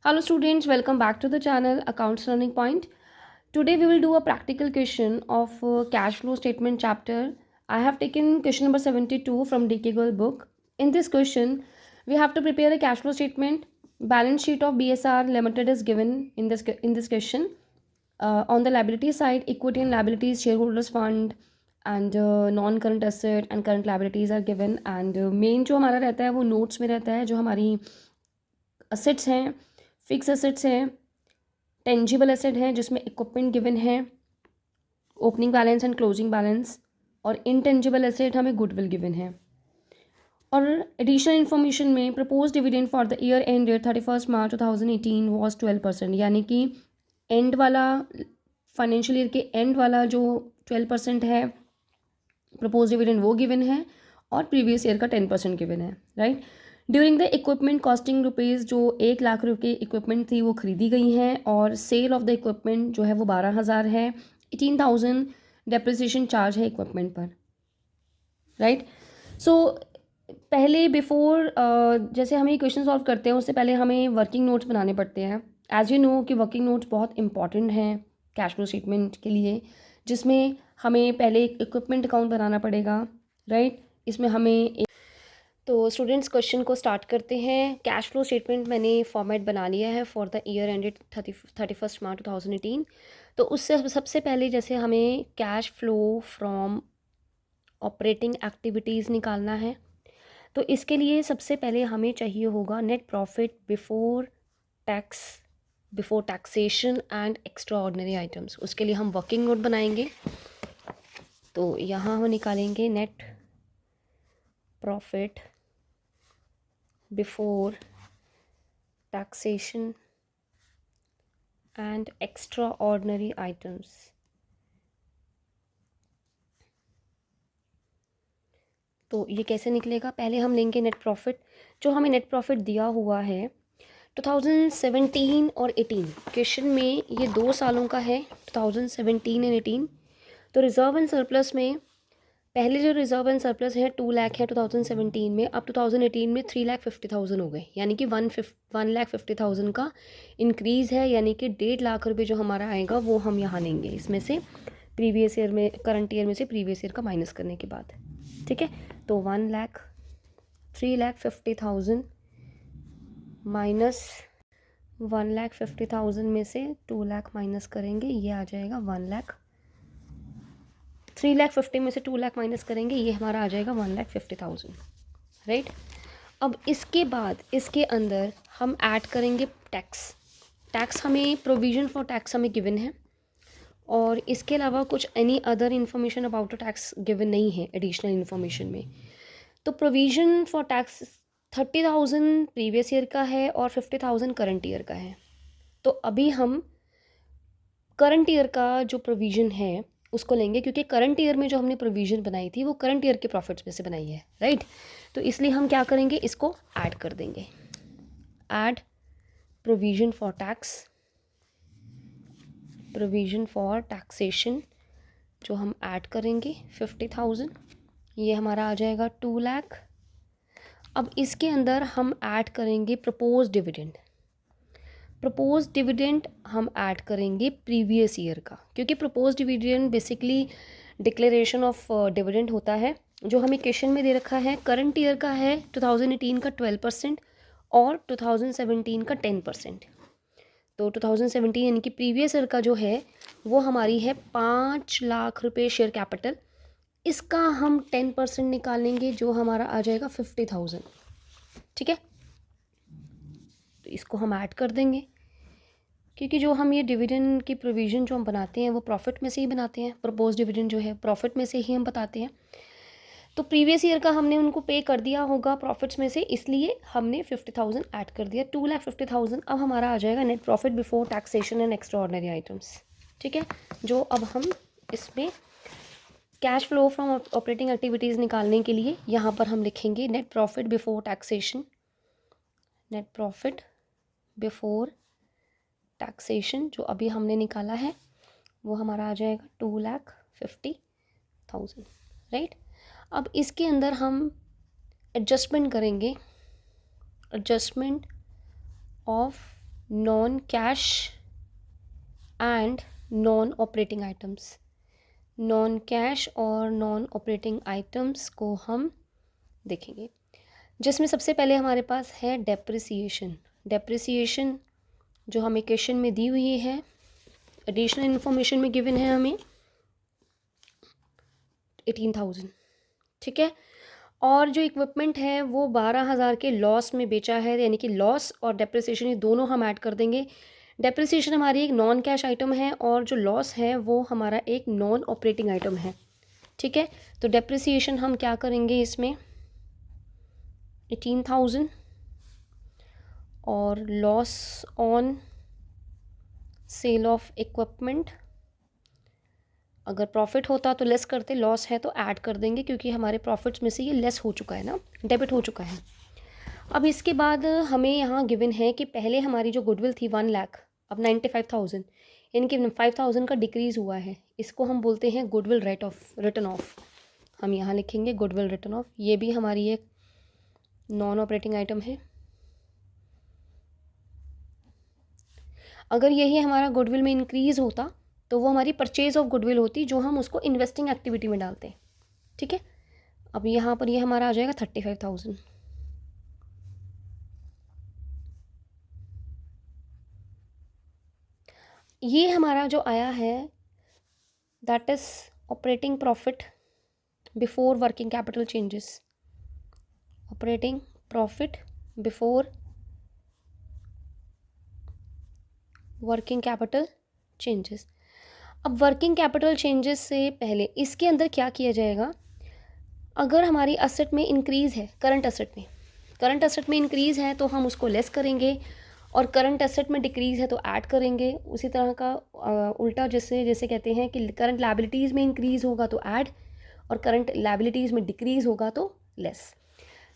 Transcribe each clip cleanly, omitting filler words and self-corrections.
Hello students, welcome back to the channel Accounts Learning Point. Today we will do a practical question of cash flow statement chapter. I have taken question number 72 from DK Girl book. In this question, we have to prepare a cash flow statement. Balance sheet of BSR Limited is given in this question. On the liability side, equity and liabilities, shareholders fund and non-current asset and current liabilities are given. And main जो हमारा रहता है वो notes में रहता है, जो हमारी assets हैं, फिक्स एसेट्स हैं, टेंजिबल एसेट है जिसमें इक्विपमेंट गिवन है, opening balance and closing balance, और इनटेंजिबल एसेट हमें गुडविल गिवन है. और एडिशनल इन्फॉर्मेशन में propose dividend for the year end date 31 March 2018 was 12%, यानी कि एंड वाला फाइनेंशियल ईयर के एंड वाला जो 12% है प्रपोज डिविडेंड वो गिवन है और प्रीवियस ईयर का 10% गिवन है. Right. During the equipment costing rupees, जो 1,00,000 की इक्विपमेंट थी वो खरीदी गई हैं और सेल ऑफ द इक्विपमेंट जो है वो 12,000 है. 18,000 डेप्रिसिएशन चार्ज है इक्विपमेंट पर. राइट. सो पहले बिफोर जैसे हम ये क्वेश्चन सॉल्व करते हैं उससे पहले हमें वर्किंग नोट्स बनाने पड़ते हैं. एज यू नो कि वर्किंग नोट्स बहुत इंपॉर्टेंट हैं कैश फ्लो स्टेटमेंट के लिए, जिसमें हमें पहले एक इक्विपमेंट अकाउंट बनाना पड़ेगा. राइट. इसमें हमें तो स्टूडेंट्स क्वेश्चन को स्टार्ट करते हैं. कैश फ्लो स्टेटमेंट मैंने फॉर्मेट बना लिया है for the year ended 31 March 2018. तो उससे सबसे पहले जैसे हमें cash flow from operating activities निकालना है, तो इसके लिए सबसे पहले हमें चाहिए होगा net profit before tax, before taxation and extra ordinary items. उसके लिए हम वर्किंग नोट बनाएंगे. तो यहाँ हम निकालेंगे net profit before taxation and extraordinary items. तो ये कैसे निकलेगा? पहले हम लेंगे नेट प्रॉफिट. जो हमें नेट प्रॉफिट दिया हुआ है 2017 और 18, क्वेश्चन में ये 2 सालों का है, 2017 एंड 18. तो रिजर्व एंड सरप्लस में पहले जो रिजर्व एंड सरप्लस है 2 लाख है 2017 में, अब 2018 में 3,50,000 हो गए, यानी कि 1,50,000 का इंक्रीज़ है. यानी कि 1.5 लाख रुपए जो हमारा आएगा वो हम यहाँ लेंगे इसमें से, प्रीवियस ईयर में, करंट ईयर में से प्रीवियस ईयर का माइनस करने के बाद. ठीक है. तो 3,50,000 माइनस 1,50,000 में से 2 लाख माइनस करेंगे, ये आ जाएगा 1 लाख. 3,50,000 में से 2 लाख माइनस करेंगे, ये हमारा आ जाएगा 1,50,000. राइट. अब इसके बाद इसके अंदर हम ऐड करेंगे टैक्स. टैक्स हमें प्रोविज़न फॉर टैक्स हमें गिवन है, और इसके अलावा कुछ any other information about the tax given नहीं है एडिशनल इन्फॉर्मेशन में. तो provision for tax 30,000 previous year का है और 50,000 करंट ईयर का है. तो अभी हम करंट ईयर का जो प्रोविज़न है उसको लेंगे, क्योंकि करंट ईयर में जो हमने प्रोविज़न बनाई थी वो करंट ईयर के प्रॉफिट्स में से बनाई है. राइट. तो इसलिए हम क्या करेंगे, इसको ऐड कर देंगे. Add provision for tax, provision for taxation जो हम ऐड करेंगे 50,000, ये हमारा आ जाएगा 2 लाख. अब इसके अंदर हम ऐड करेंगे प्रपोज डिविडेंड. प्रपोज डिविडेंड हम ऐड करेंगे प्रीवियस ईयर का, क्योंकि propose dividend basically declaration of dividend होता है. जो हमें क्वेश्चन में दे रखा है करंट ईयर का है 2018 का 12% और 2017 का 10%. तो 2017 यानी कि प्रीवियस ईयर का जो है वो हमारी है 5 लाख रुपए शेयर कैपिटल. इसका हम 10% निकालेंगे, जो हमारा आ जाएगा 50,000. ठीक है. तो इसको हम ऐड कर देंगे, क्योंकि जो हम ये डिविडेंड की प्रोविज़न जो हम बनाते हैं वो प्रॉफिट में से ही बनाते हैं. प्रपोज डिविडेंड जो है प्रॉफिट में से ही हम बताते हैं. तो प्रीवियस ईयर का हमने उनको पे कर दिया होगा प्रॉफिट्स में से, इसलिए हमने 50,000 ऐड कर दिया. 2,50,000 अब हमारा आ जाएगा net profit before taxation and extra ordinary items. ठीक है. जो अब हम इसमें cash flow from operating activities निकालने के लिए यहाँ पर हम लिखेंगे net profit before taxation, net profit before taxation जो अभी हमने निकाला है वो हमारा आ जाएगा 2,50,000. राइट. अब इसके अंदर हम एडजस्टमेंट करेंगे, adjustment of non cash and non operating items. Non cash और नॉन ऑपरेटिंग आइटम्स को हम देखेंगे, जिसमें सबसे पहले हमारे पास है डेप्रिसिएशन। डेप्रिसिएशन जो हमें क्वेश्चन में दी हुई है, एडिशनल इन्फॉर्मेशन में गिवन है हमें 18,000, ठीक है। और जो इक्विपमेंट है वो 12,000 के लॉस में बेचा है, यानी कि लॉस और डेप्रिसिएशन ये दोनों हम ऐड कर देंगे। डेप्रिसिएशन हमारी एक नॉन कैश आइटम है और जो लॉस है वो हमारा एक नॉन ऑपरेटिंग आइटम है, ठीक है। तो डेप्रिसिएशन हम क्या करेंगे इसमें 18,000 और loss on sale of equipment, अगर प्रॉफिट होता तो लेस करते, लॉस है तो ऐड कर देंगे क्योंकि हमारे प्रॉफिट्स में से ये लेस हो चुका है ना, डेबिट हो चुका है। अब इसके बाद हमें यहाँ गिवन है कि पहले हमारी जो गुडविल थी 1 लाख, अब 95,000, यानी कि 5,000 का डिक्रीज़ हुआ है। इसको हम बोलते हैं गुडविल रिटर्न ऑफ। हम यहाँ लिखेंगे गुडविल रिटर्न ऑफ। ये भी हमारी एक नॉन ऑपरेटिंग आइटम है। अगर यही हमारा गुडविल में इंक्रीज़ होता तो वो हमारी परचेज ऑफ गुडविल होती, जो हम उसको इन्वेस्टिंग एक्टिविटी में डालते हैं, ठीक है। अब यहाँ पर ये हमारा आ जाएगा 35,000। ये हमारा जो आया है that is operating profit before working capital changes. Operating profit before working capital changes. अब वर्किंग कैपिटल चेंजेस से पहले इसके अंदर क्या किया जाएगा, अगर हमारी असेट में इंक्रीज़ है, करंट असेट में इंक्रीज़ है तो हम उसको लेस करेंगे, और करंट एसेट में डिक्रीज़ है तो ऐड करेंगे। उसी तरह का उल्टा जैसे कहते हैं कि करंट लायबिलिटीज़ में इंक्रीज़ होगा तो ऐड, और करंट लायबिलिटीज़ में डिक्रीज़ होगा तो लेस।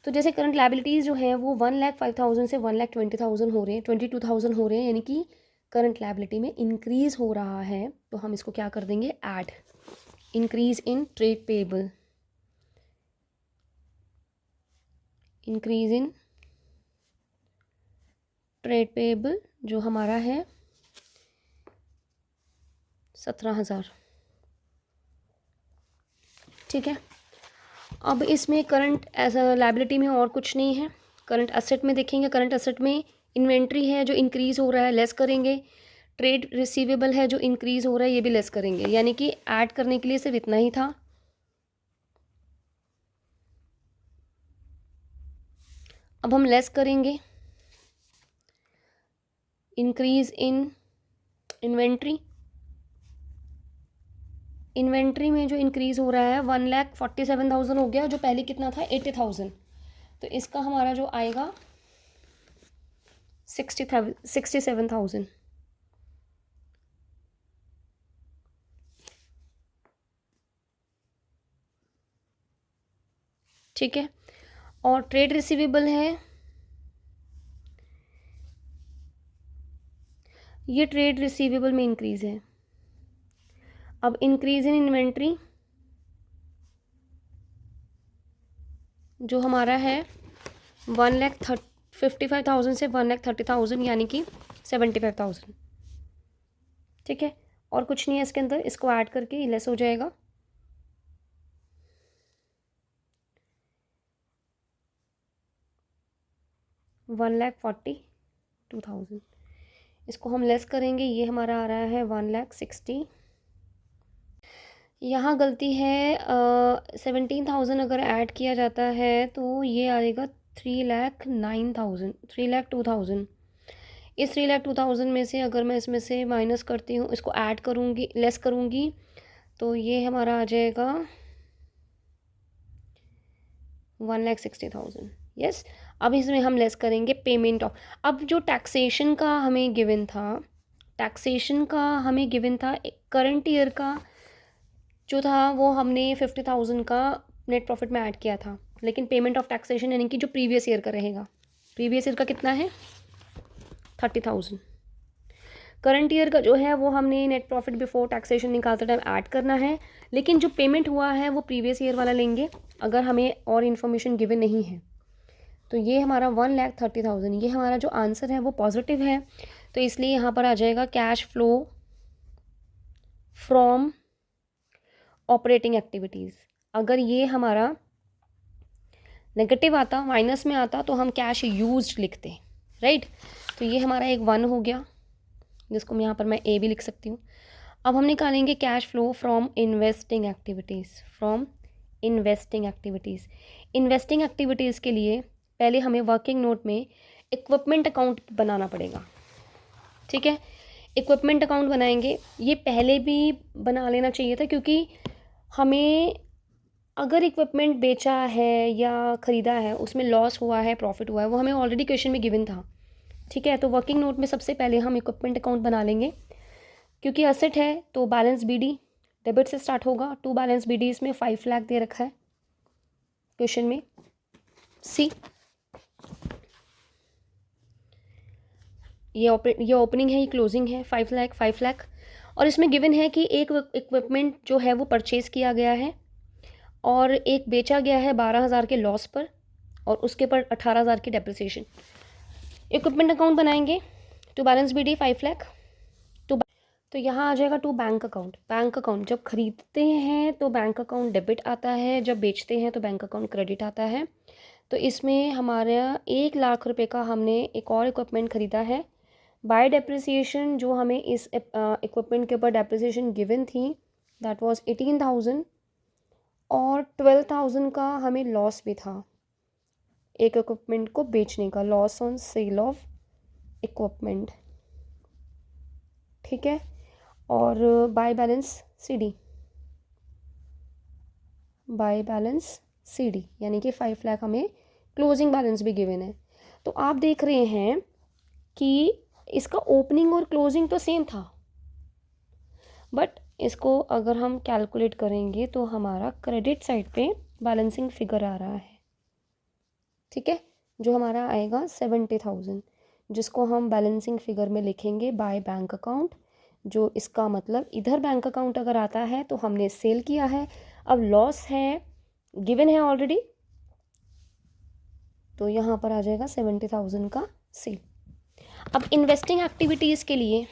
तो जैसे करंट लायबिलिटीज़ जो हैं वो 1,05,000 से 1,20,000 हो रहे हैं, 22,000 हो रहे हैं, यानी कि करंट लायबिलिटी में इंक्रीज़ हो रहा है, तो हम इसको क्या कर देंगे add. Increase in trade payable, increase in trade payable जो हमारा है 17,000, ठीक है। अब इसमें करंट एज लायबिलिटी में और कुछ नहीं है। करंट असेट में देखेंगे, करंट असेट में इन्वेंट्री है जो इंक्रीज़ हो रहा है, लेस करेंगे। ट्रेड रिसीवेबल है जो इंक्रीज़ हो रहा है, ये भी लेस करेंगे, यानी कि ऐड करने के लिए सिर्फ इतना ही था। अब हम लेस करेंगे इंक्रीज़ इन इन्वेंट्री। इन्वेंट्री में जो इंक्रीज़ हो रहा है 1,47,000 हो गया, जो पहले कितना था 80,000, तो इसका हमारा जो आएगा 67,000, ठीक है। और ट्रेड रिसीवेबल है, ये ट्रेड रिसीवेबल में इंक्रीज़ है। अब इंक्रीज़ इन इन्वेंट्री जो हमारा है 1,55,000 से 1,30,000, यानी कि 75,000, ठीक है। और कुछ नहीं है इसके अंदर, इसको ऐड करके लेस हो जाएगा। $1,42,000, इसको हम लेस करेंगे, ये हमारा आ रहा है 1,60,000। यहाँ गलती है, 17,000 अगर ऐड किया जाता है तो ये आएगा 3,09,000, 3,02,000। इस 3,02,000 में से अगर मैं इसमें से माइनस करती हूँ, इसको ऐड करूँगी, लेस करूँगी, तो ये हमारा आ जाएगा 1,60,000। यस। अब इसमें हम लेस करेंगे पेमेंट ऑफ। अब जो टैक्सेशन का हमें गिवन था, करंट ईयर का जो था वो हमने 50,000 का नेट प्रॉफिट में ऐड किया था, लेकिन पेमेंट ऑफ टैक्सेशन यानी कि जो प्रीवियस ईयर का रहेगा, प्रीवियस ईयर का कितना है 30,000। करंट ईयर का जो है वो हमने नेट प्रॉफिट बिफोर टैक्सेशन निकालते टाइम ऐड करना है, लेकिन जो पेमेंट हुआ है वो प्रीवियस ईयर वाला लेंगे अगर हमें और इन्फॉर्मेशन गिवन नहीं है। तो ये हमारा 1,30,000, ये हमारा जो आंसर है वो पॉजिटिव है, तो इसलिए यहाँ पर आ जाएगा cash flow from operating activities. अगर ये हमारा नेगेटिव आता, माइनस में आता, तो हम कैश यूज्ड लिखते, राइट। तो ये हमारा एक 1 हो गया, जिसको मैं यहाँ पर मैं ए भी लिख सकती हूँ। अब हम निकालेंगे cash flow from investing activities. From investing activities, investing activities के लिए पहले हमें वर्किंग नोट में इक्विपमेंट अकाउंट बनाना पड़ेगा, ठीक है। इक्विपमेंट अकाउंट बनाएंगे, ये पहले भी बना लेना चाहिए था, क्योंकि हमें अगर इक्विपमेंट बेचा है या ख़रीदा है, उसमें लॉस हुआ है, प्रॉफिट हुआ है, वो हमें ऑलरेडी क्वेश्चन में गिवन था, ठीक है। तो वर्किंग नोट में सबसे पहले हम इक्विपमेंट अकाउंट बना लेंगे, क्योंकि असेट है तो बैलेंस बीडी डेबिट से स्टार्ट होगा। टू बैलेंस बीडी, इसमें 5 लाख दे रखा है क्वेश्चन में, सी। ये ओपनिंग है, ये क्लोजिंग है, 5 लाख 5 लाख। और इसमें गिवन है कि एक इक्विपमेंट जो है वो परचेज़ किया गया है और एक बेचा गया है 12,000 के लॉस पर, और उसके पर 18,000 की डेप्रिसिएशन। इक्विपमेंट अकाउंट बनाएंगे, टू बैलेंस बीडी 5 लाख। तो यहाँ आ जाएगा to bank account. Bank account जब खरीदते हैं तो बैंक अकाउंट डेबिट आता है, जब बेचते हैं तो बैंक अकाउंट क्रेडिट आता है। तो इसमें हमारा 1 लाख रुपए का हमने एक और इक्विपमेंट ख़रीदा है। बाय डेप्रिसिएशन जो हमें इस इक्विपमेंट के ऊपर डेप्रिसिएशन गिवन थी, दैट वाज 18,000, और 12,000 का हमें लॉस भी था एक इक्विपमेंट को बेचने का, loss on sale of equipment, ठीक है। और by balance CD, by balance CD यानी कि 5 लाख हमें क्लोजिंग बैलेंस भी गिवन है। तो आप देख रहे हैं कि इसका ओपनिंग और क्लोजिंग तो सेम था, बट इसको अगर हम कैलकुलेट करेंगे तो हमारा क्रेडिट साइड पे बैलेंसिंग फिगर आ रहा है, ठीक है, जो हमारा आएगा 70,000, जिसको हम बैलेंसिंग फिगर में लिखेंगे बाय बैंक अकाउंट। जो इसका मतलब इधर बैंक अकाउंट अगर आता है तो हमने सेल किया है, अब लॉस है, गिवन है ऑलरेडी, तो यहाँ पर आ जाएगा 70,000 का सेल। अब इन्वेस्टिंग एक्टिविटीज़ के लिए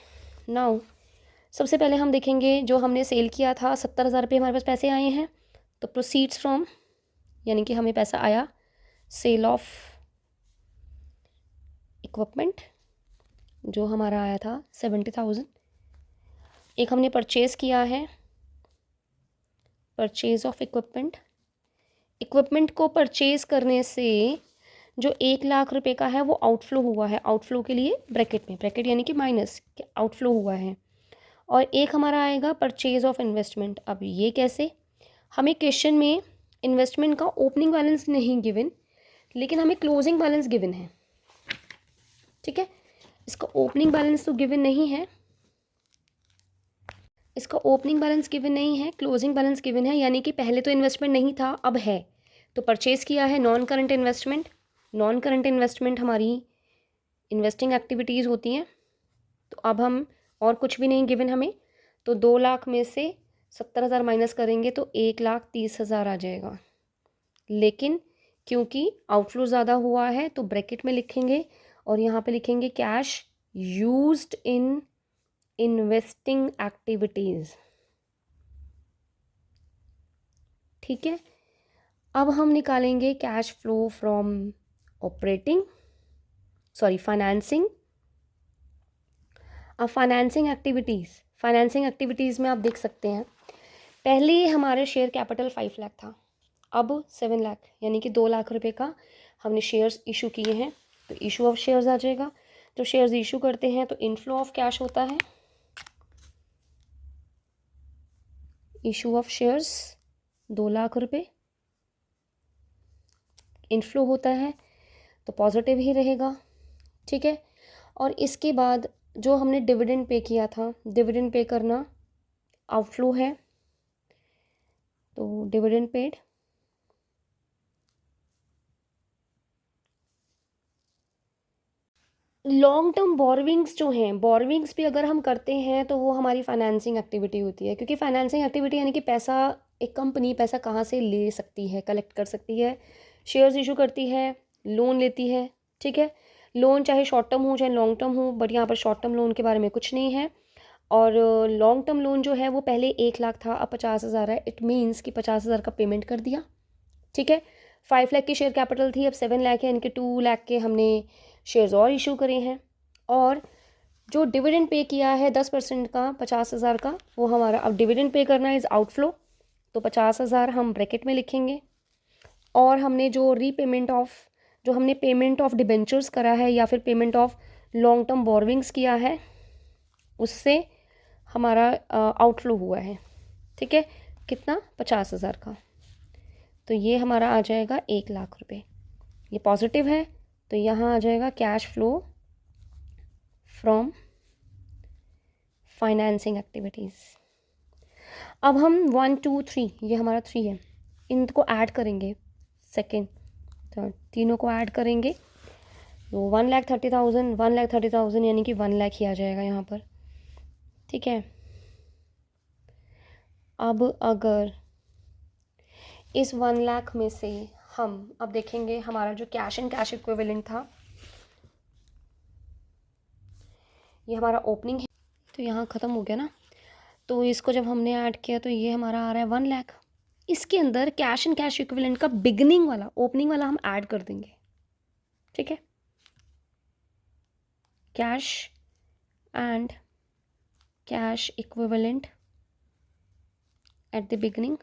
नाउ सबसे पहले हम देखेंगे जो हमने सेल किया था, 70,000 रुपये हमारे पास पैसे आए हैं, तो प्रोसीड्स फ्रॉम, यानी कि हमें पैसा आया सेल ऑफ इक्विपमेंट, जो हमारा आया था 70,000। एक हमने परचेज़ किया है, परचेज़ ऑफ इक्विपमेंट। इक्विपमेंट को परचेज़ करने से जो 1 लाख रुपए का है वो आउटफ्लो हुआ है, आउटफ्लो के लिए ब्रैकेट में, ब्रैकेट यानी कि माइनस, आउटफ्लो हुआ है। और एक हमारा आएगा परचेज़ ऑफ इन्वेस्टमेंट। अब ये कैसे, हमें क्वेश्चन में इन्वेस्टमेंट का ओपनिंग बैलेंस नहीं गिवन, लेकिन हमें क्लोजिंग बैलेंस गिवन है, ठीक है। इसका ओपनिंग बैलेंस तो गिवन नहीं है, इसका ओपनिंग बैलेंस गिवन नहीं है, क्लोजिंग बैलेंस गिवन है, यानी कि पहले तो इन्वेस्टमेंट नहीं था, अब है। तो परचेज़ किया है non current investment, non current investment हमारी इन्वेस्टिंग एक्टिविटीज़ होती हैं। तो अब हम और कुछ भी नहीं गिवन हमें, तो 2 लाख में से 70,000 माइनस करेंगे तो 1,30,000 आ जाएगा। लेकिन क्योंकि आउटफ्लो ज़्यादा हुआ है तो ब्रैकेट में लिखेंगे और यहाँ पे लिखेंगे cash used in investing activities, ठीक है। अब हम निकालेंगे cash flow from operating, sorry financing. अब फाइनेंसिंग एक्टिविटीज़ में आप देख सकते हैं, पहले हमारे शेयर कैपिटल 5 लाख था, अब 7 लाख यानी कि 2 लाख रुपए का हमने शेयर्स इशू किए हैं, तो इशू ऑफ शेयर्स आ जाएगा। तो शेयर्स इशू करते हैं तो इनफ्लो ऑफ कैश होता है, इशू ऑफ शेयर्स 2 लाख रुपए इनफ्लो होता है तो पॉजिटिव ही रहेगा, ठीक है। और इसके बाद जो हमने डिविडेंड पे किया था, डिविडेंड पे करना आउटफ्लो है, तो डिविडेंड पेड। लॉन्ग टर्म बोरविंग्स जो हैं, बोरविंग्स भी अगर हम करते हैं तो वो हमारी फाइनेंसिंग एक्टिविटी होती है, क्योंकि फाइनेंसिंग एक्टिविटी यानी कि पैसा, एक कंपनी पैसा कहाँ से ले सकती है, कलेक्ट कर सकती है, शेयर्स इशू करती है, लोन लेती है, ठीक है। लोन चाहे शॉर्ट टर्म हो चाहे लॉन्ग टर्म हो, बट यहाँ पर शॉर्ट टर्म लोन के बारे में कुछ नहीं है। और लॉन्ग टर्म लोन जो है वो पहले 1 लाख था, अब 50,000 है। इट मीन्स कि 50,000 का पेमेंट कर दिया, ठीक है। 5 लाख की शेयर कैपिटल थी, अब 7 लाख है, इनके 2 लाख के हमने शेयर्स और इशू करे हैं। और जो डिविडेंड पे किया है 10% का 50,000 का, वो हमारा अब डिविडेंड पे करना इज़ आउटफ्लो, तो 50,000 हम ब्रैकेट में लिखेंगे। और हमने जो रीपेमेंट ऑफ, जो हमने पेमेंट ऑफ डिबेंचर्स करा है या फिर पेमेंट ऑफ लॉन्ग टर्म बोरविंग्स किया है, उससे हमारा आउटफ्लो हुआ है, ठीक है। कितना? 50,000 का। तो ये हमारा आ जाएगा 1 लाख रुपए। ये पॉजिटिव है, तो यहाँ आ जाएगा cash flow from financing activities. अब हम 1 2 3, ये हमारा 3 है, इनको ऐड करेंगे, सेकेंड थर्ड तीनों को ऐड करेंगे, तो 1,30,000 1,30,000 यानी कि 1 लाख ही आ जाएगा यहाँ पर, ठीक है। अब अगर इस 1 लाख में से हम अब देखेंगे हमारा जो कैश एंड कैश इक्विवेलेंट था, ये हमारा ओपनिंग है, तो यहाँ ख़त्म हो गया ना। तो इसको जब हमने ऐड किया तो ये हमारा आ रहा है 1 लाख। इसके अंदर कैश एंड कैश इक्विवेलेंट का बिगनिंग वाला, ओपनिंग वाला हम ऐड कर देंगे, ठीक है। Cash and cash equivalent at the beginning.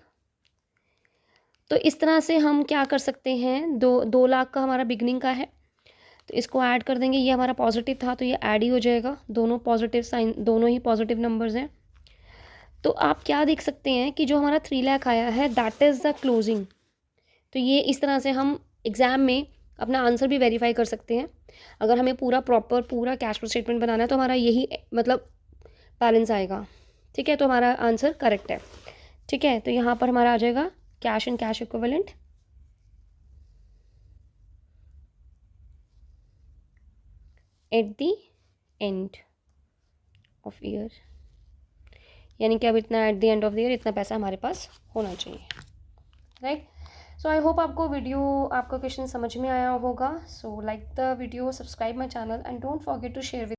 तो इस तरह से हम क्या कर सकते हैं, 2 लाख का हमारा बिगनिंग का है, तो इसको ऐड कर देंगे। ये हमारा पॉजिटिव था तो ये ऐड ही हो जाएगा, दोनों पॉजिटिव साइन, दोनों ही पॉजिटिव नंबर्स हैं। तो आप क्या देख सकते हैं कि जो हमारा 3 लाख आया है दैट इज़ द क्लोजिंग। तो ये इस तरह से हम एग्ज़ाम में अपना आंसर भी वेरीफाई कर सकते हैं। अगर हमें पूरा प्रॉपर पूरा कैश फ्लो स्टेटमेंट बनाना है तो हमारा यही मतलब बैलेंस आएगा, ठीक है। तो हमारा आंसर करेक्ट है, ठीक है। तो यहाँ पर हमारा आ जाएगा cash and cash equivalent at the end of year, यानी कि अब इतना at the end of the year इतना पैसा हमारे पास होना चाहिए, राइट। सो आई होप आपको वीडियो, आपका क्वेश्चन समझ में आया होगा। So like the video, subscribe my channel and don't forget to share with